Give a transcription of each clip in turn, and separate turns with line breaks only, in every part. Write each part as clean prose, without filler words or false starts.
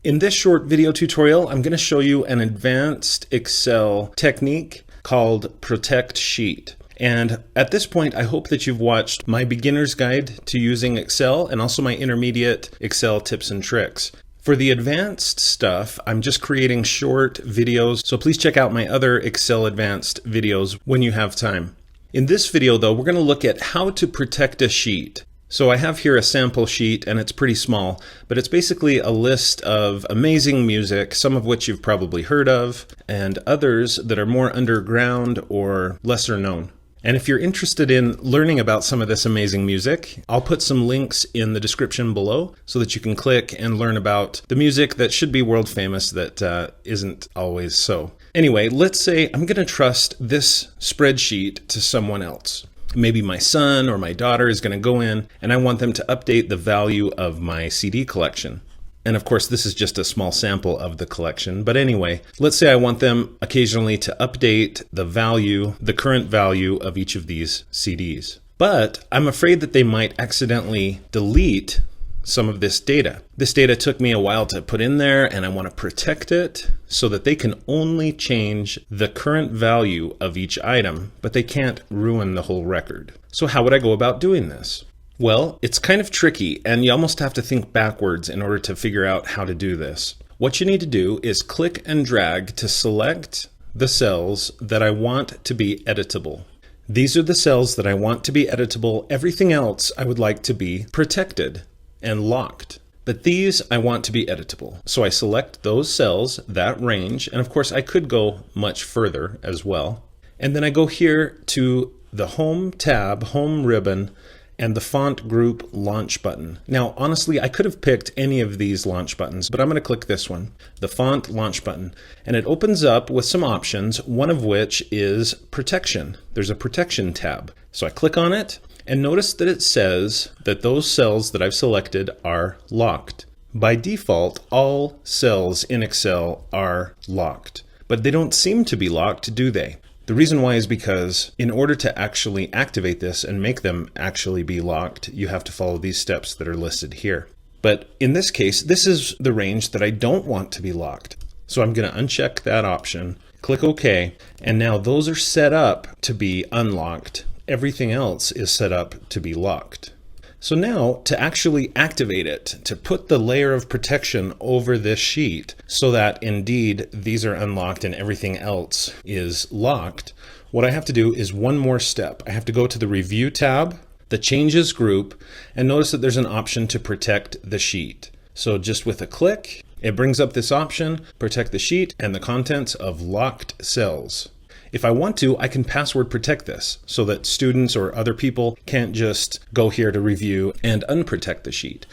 In this short video tutorial, I'm going to show you an advanced Excel technique called Protect Sheet. And at this point, I hope that you've watched my beginner's guide to using Excel and also my intermediate Excel tips and tricks. For the advanced stuff, I'm just creating short videos, so please check out my other Excel advanced videos when you have time. In this video though, we're going to look at how to protect a sheet. So I have here a sample sheet and it's pretty small, but it's basically a list of amazing music, some of which you've probably heard of, and others that are more underground or lesser known. And if you're interested in learning about some of this amazing music, I'll put some links in the description below so that you can click and learn about the music that should be world famous that isn't always so. Anyway, let's say I'm going to trust this spreadsheet to someone else. Maybe my son or my daughter is going to go in and I want them to update the value of my CD collection. And of course, this is just a small sample of the collection. But anyway, let's say I want them occasionally to update the current value of each of these CDs. But I'm afraid that they might accidentally delete some of this data. This data took me a while to put in there and I want to protect it so that they can only change the current value of each item, but they can't ruin the whole record. So how would I go about doing this? Well, it's kind of tricky and you almost have to think backwards in order to figure out how to do this. What you need to do is click and drag to select the cells that I want to be editable. These are the cells that I want to be editable. Everything else I would like to be protected and locked. But these I want to be editable. So I select those cells, that range, and of course I could go much further as well. And then I go here to the Home tab, Home ribbon, and the Font Group Launch button. Now, honestly, I could have picked any of these launch buttons, but I'm going to click this one, the Font Launch button. And it opens up with some options, one of which is Protection. There's a Protection tab. So I click on it, and notice that it says that those cells that I've selected are locked. By default, all cells in Excel are locked, but they don't seem to be locked, do they? The reason why is because in order to actually activate this and make them actually be locked, you have to follow these steps that are listed here. But in this case, this is the range that I don't want to be locked. So I'm going to uncheck that option, click OK, and now those are set up to be unlocked. Everything else is set up to be locked. So now to actually activate it, to put the layer of protection over this sheet so that indeed these are unlocked and everything else is locked, what I have to do is one more step. I have to go to the Review tab, the Changes group, and notice that there's an option to protect the sheet. So just with a click, it brings up this option, protect the sheet and the contents of locked cells. If I want to, I can password protect this so that students or other people can't just go here to review and unprotect the sheet.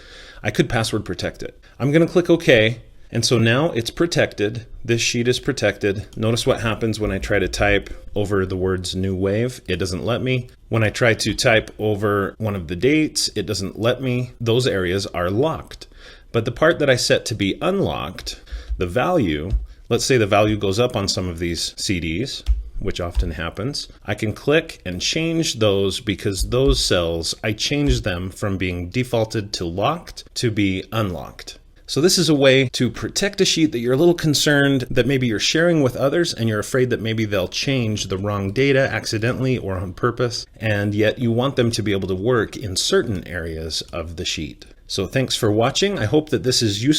I could password protect it. I'm going to click OK. And so now it's protected. This sheet is protected. Notice what happens when I try to type over the words New Wave. It doesn't let me. When I try to type over one of the dates, it doesn't let me. Those areas are locked. But the part that I set to be unlocked, the value, let's say the value goes up on some of these CDs, which often happens, I can click and change those because those cells, I change them from being defaulted to locked to be unlocked. So this is a way to protect a sheet that you're a little concerned that maybe you're sharing with others and you're afraid that maybe they'll change the wrong data accidentally or on purpose, and yet you want them to be able to work in certain areas of the sheet. So thanks for watching. I hope that this is useful.